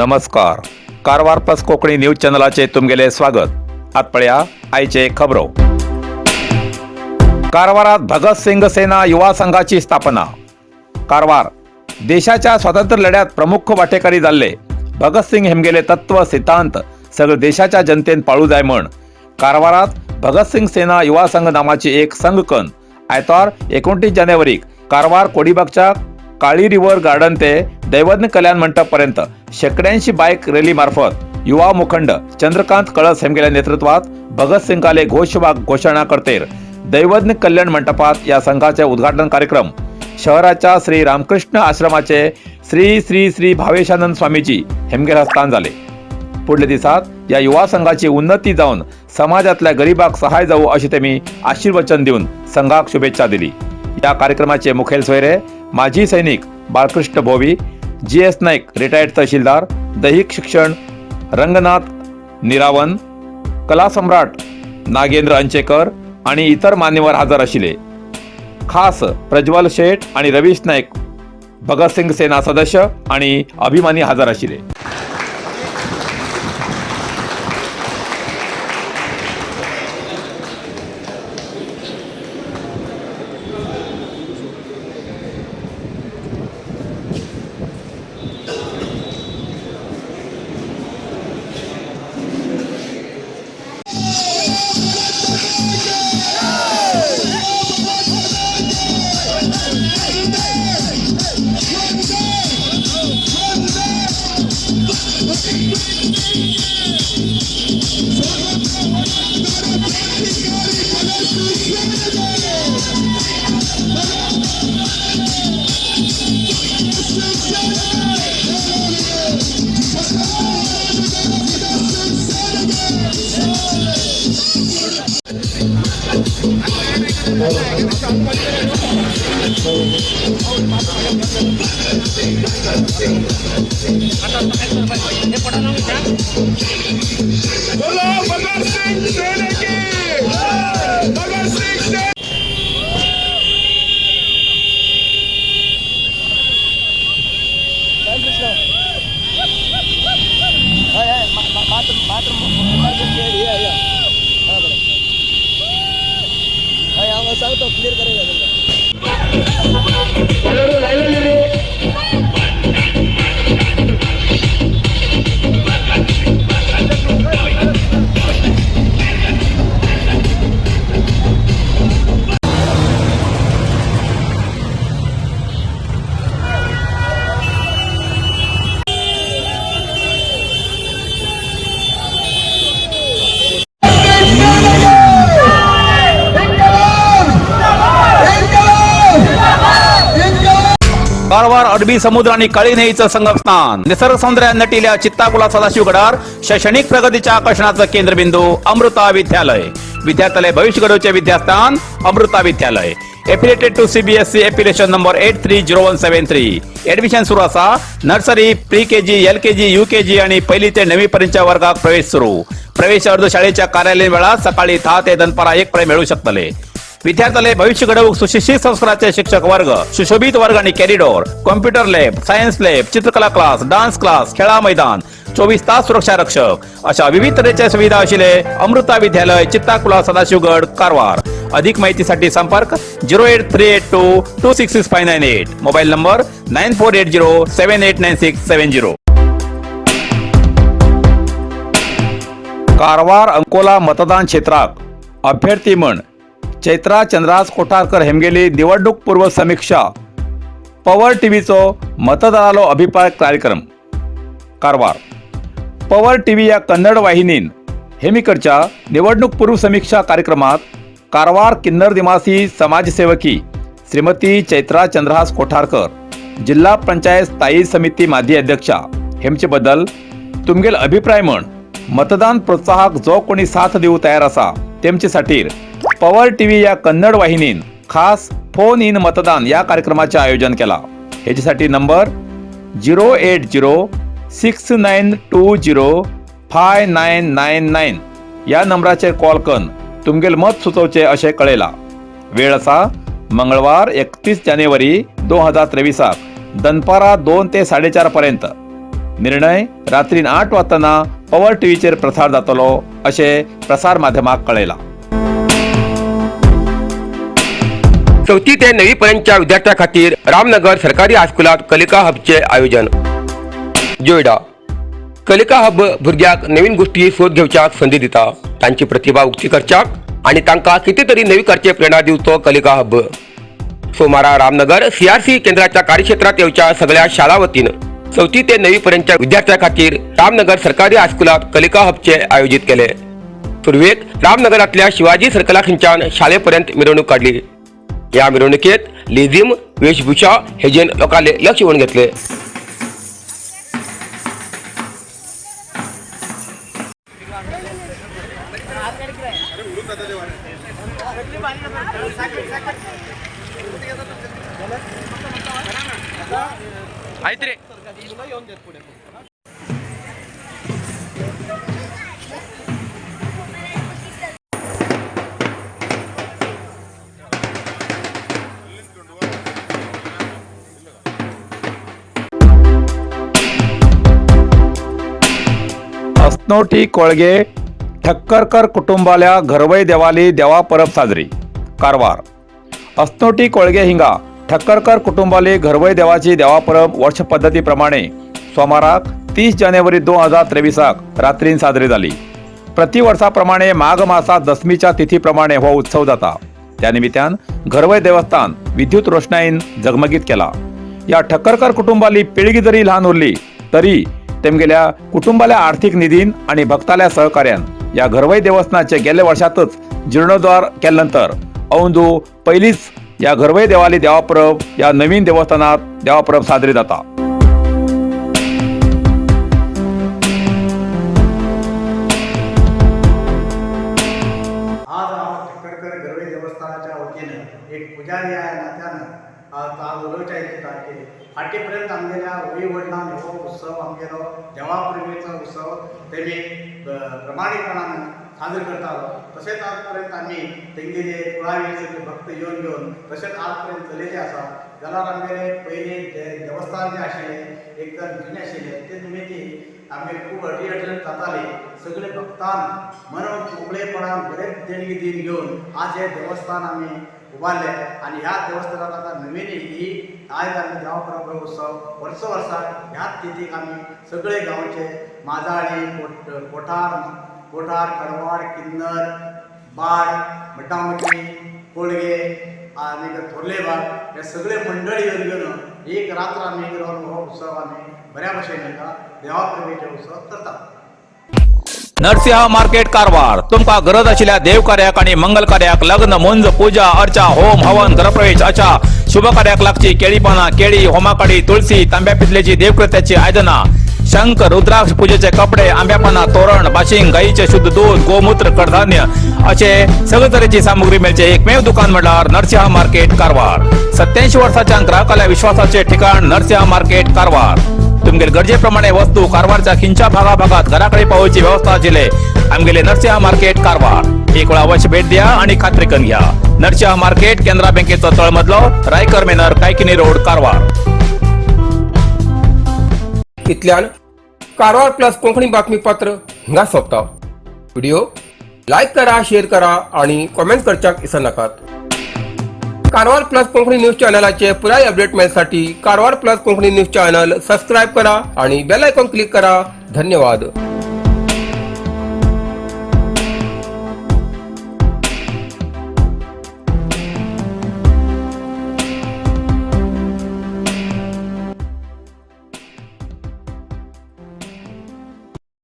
नमस्कार. Karwar plus Konkani news चॅनलाचे तुमगेले स्वागत. आत पळया आयचे खबरो. कारवारात भगतसिंग सेना युवा संघाची स्थापना. कारवार देशाच्या स्वातंत्र्य लढ्यात प्रमुख वाटेकारी जाल्ले भगतसिंग हेमगेले तत्व सिद्धांत सगळे देशाच्या जनतेन पाळू जाय म्हण कारवारात भगतसिंग सेना युवा संघ नावाची एक संघकन आयतार 29 जानेवारीक कारवार कोडीबागच्या काळी रिव्हर गार्डन ते दैवज्ञ कल्याण मंडप पर्यंत शेकड्यांशी बाईक रॅली मार्फत युवा मुखंड चंद्रकांत कळस हेमगेल्या नेतृत्वात भगतसिंगाले घोषणा करतेर दैवज्ञ कल्याण मंडपात या संघाचे उद्घाटन कार्यक्रम शहराच्या श्री रामकृष्ण आश्रमाचे श्री श्री श्री भावेशानंद स्वामीजी हेमगेर हस्तान झाले. पुढल्या दिसात या युवा संघाची उन्नती जाऊन समाजातल्या गरीबाक सहाय जाऊ अशी त्यांनी आशीर्वचन देऊन संघाक शुभेच्छा दिली. या कार्यक्रमाचे मुखेल सोयरे माजी सैनिक बाळकृष्ण भोवी, GS नाईक रिटायर्ड तहसीलदार, दैहिक शिक्षण रंगनाथ निरावन, कला सम्राट नागेंद्र अंचेकर आणि इतर मान्यवर हजर आशिले. खास प्रज्वल शेठ आणि रवीश नाईक भगतसिंग सेना सदस्य आणि अभिमानी हजर आशिले. बोलो भगत सिंह सेना की भगत सिंह सेना सांगतो क्लिअर करेगा कारवार अरबी समुद्र आणि काळी नदीचं संगमस्थान निसर्ग सौंदर्यात नटिल्या चित्ताकुला सदाशिवगडार शैक्षणिक प्रगतीच्या आकर्षणाचं केंद्रबिंदू अमृता विद्यालय. विद्यार्थ्यालय भविष्य घडवचे विद्यास्थान Amrita Vidyalaya. Affiliated to CBSE affiliation number 830173. Admission सुरू असा. Nursery, pre KG, LKG, UKG आणि पहिली ते 9वी पर्यंतच्या वर्गात प्रवेश सुरू. प्रवेश अर्ज शाळेच्या कार्यालयीन वेळा सकाळी 10 ते दनपारा 1 पर्यंत मिळू शकतले. विद्यार्थ्यालय भविष्य घडवूक सुशिक्षित संस्काराचे शिक्षक वर्ग, सुशोभित वर्ग आणि corridor, computer lab, science lab, चित्रकला क्लास, डान्स क्लास, खेळा मैदान, 24 तास सुरक्षा रक्षक अशा विविध तऱ्हेच्या सुविधा असलेले अमृता विद्यालय चित्ताकुला सदाशिवगड कारवार. अधिक माहितीसाठी संपर्क 08382266598. Mobile number 9480789670. कारवार अंकोला मतदान क्षेत्रात अभ्यर्थी म्हण चैत्रा चंद्रास कोठारकर हेमगेली निवडणूक पूर्व समीक्षा. पवर टीव्हीचो मतदारालो अभिप्राय कार्यक्रम. कारवार पवर टीव्ही या कन्नड वाहिनीन हेमीकडच्या निवडणूक पूर्व समीक्षा कार्यक्रमात कारवार किन्नर निवासी समाजसेवकी श्रीमती चैत्रा चंद्रहास कोठारकर, जिल्हा पंचायत स्थायी समिती माजी अध्यक्षा हेमचे बद्दल तुमगेल अभिप्राय म्हण मतदान प्रोत्साहक जो कोणी साथ देऊ तयार असा तेमचे साठीर पवर टीव्ही या कन्नड वाहिनीन खास फोन इन मतदान या कार्यक्रमाचे आयोजन केला. ह्याच्यासाठी नंबर 08069205999 या नंबराचेर कॉल करून तुमगेल मत सुचवचे असे कळेला. वेळ असा मंगळवार 31 जानेवारी 2023 दनपारा 2 ते 4:30 पर्यंत. निर्णय रात्रीन 8 वाजताना पवर टीव्हीचेर प्रसार जातलो अशे प्रसार माध्यमाक कळयला. 4थी ते 9वी पर्यंतच्या विद्यार्थ्यां खातीर रामनगर सरकारी हायस्कुलात कलिका हबचे आयोजन. जोयडा कलिका हब भुरग्यांक नवीन गोष्टी सोद घेवच्याक संदी दिता, तांची प्रतिभा उक्ती करच्याक आनी तांकां कितें तरी नवी करचे प्रेरणा दिवचो कलिका हब. सोमारा रामनगर CRC केंद्राच्या कार्यक्षेत्रात येवच्या सगळ्या शाळा वतीन 4थी ते 9वी पर्यंतच्या विद्यार्थ्यां खातीर रामनगर सरकारी हायस्कुलात कलिका हबचे आयोजित केले. सुरवेक रामनगरातल्या शिवाजी सर्कला खंयच्यान शाळेपर्यंत मिरवणूक काढली. या मिरवणुकीत लेझिम, वेशभूषा हेजेन लोकांले लक्ष ओढून घेतले. अस्नोटी कोळगे ठक्करकर कुटुंबाल्या घरवय देवाली देवा परब साजरी. कारवार अस्नोटी कोळगे हिंगा ठक्करकर कुटुंबाली घरवय देवाची देवा परब वर्ष पद्धती प्रमाणे सोमाराक 30 जानेवारी 2023 रात्रीन साजरी जाली. प्रति वर्सा प्रमाणे माघ मासात दसमीच्या तिथी प्रमाणे हो उत्सव जाता. त्या निमित्तान घरवय देवस्थान विद्युत रोषणाईन झगमगीत केला. या ठक्करकर कुटुंबाली पिळगी जरी ल्हान उरली तरी तेमगेल्या कुटुंबाल्या आर्थिक निधीन आणि भक्ताल्या सहकार्यान या घरवय देवस्थानाचे गेल्या वर्षातच जीर्णोद्धार केल्यानंतर औंदू पहिलीच या घरवय देवाली देवापरब या नवीन देवस्थानात देवापरब साजरी जाता. आज ठक्करकर घरवय देवस्थानाच्या वतीनं एक पुजारी या नात्यानं आज उलोवच्या इच्छिता की फाटीपर्यंत आमगेल्या वळी वडिलांन हो उत्सव आमगेलो देवापुरबेचो उत्सव तेमी प्रमाणीपणान साजरो करतालो. तशेंच आजपर्यंत आमी तेंगेले कुळावी सगळे भक्त येवन घेवन तशेंच आजपर्यंत चलयले आसा. जाल्यार आमगेले पयलीं जे देवस्थान जे आशिल्लें एक तर जुने आशिल्ले ते निमित्ती आमी खूब अडचण जाताली. सगळे भक्तान मन मोकळेपणान बरेच देणगी दिन घेवन आज हे देवस्थान आमी उबारले आनी ह्या देवस्थानात आतां नवीन ही आयज आमी देवापरब उत्सव वर्साक ह्याच तिथीक आमी सगळे गांवचे माजाळी, कोठार, कडवाड, किन्नर, बाड, मटामटी, कोळगे आनी थोर्लेबाग हे सगळे मंडळी येवन घेवन एक रात्र आमी रावन हो उत्सव आमी बऱ्या भशेन देवापरबेचे उत्सव करतात. नरसिंह मार्केट कारवार तुमका गरज आशिल्ल्या देव कार्याक आणि मंगल कार्याक, लग्न, मुंज, पूजा, अर्चा, होम, हवन, गृहप्रवेश अशा शुभ कार्याक लागची केळी पाना, केळी, होमाकाडी, तुळशी, तांब्या पितलेची देवकृत्याची आयदना, शंख, रुद्राक्ष पूजेचे कपडे, आंब्या पाना, तोरण, बाशिंग, गाईचे शुद्ध दूध, गोमूत्र, कडधान्य असे सगळे तरेची सामुग्री मेळचे एकमेव दुकान म्हणल्यार नरसिंह मार्केट कारवार. 87 वर्षांच्या ग्राहकाल्या विश्वासाचे ठिकाण नरसिंह मार्केट कारवार. तुमगे गरजेप्रमाणे वस्तू कारवारच्या खिंच्या भागात घराकडे पावोवची व्यवस्था आशिल्ले आमगेले नरसिंह मार्केट कारवार. एक वेळ अवश्य भेट द्या आणि खात्री करून घ्या. नरसिंह मार्केट केंद्रा बँकेचो तळमजलो, रायकर मेनर, कायकिनी रोड, कारवार. इतल्यान कारवार प्लस कोंकणी बातमीपत्र हिंगा सोंपता. व्हिडिओ लाईक करा, शेअर करा आणि कमेंट करच्याक विसरू नाकात. कारवार प्लस कोंकणी न्यूज चॅनलाचे पुराय अपडेट मिळण्यासाठी Karwar plus Konkani news channel subscribe करा आणि बेल आयकॉन क्लिक करा. धन्यवाद.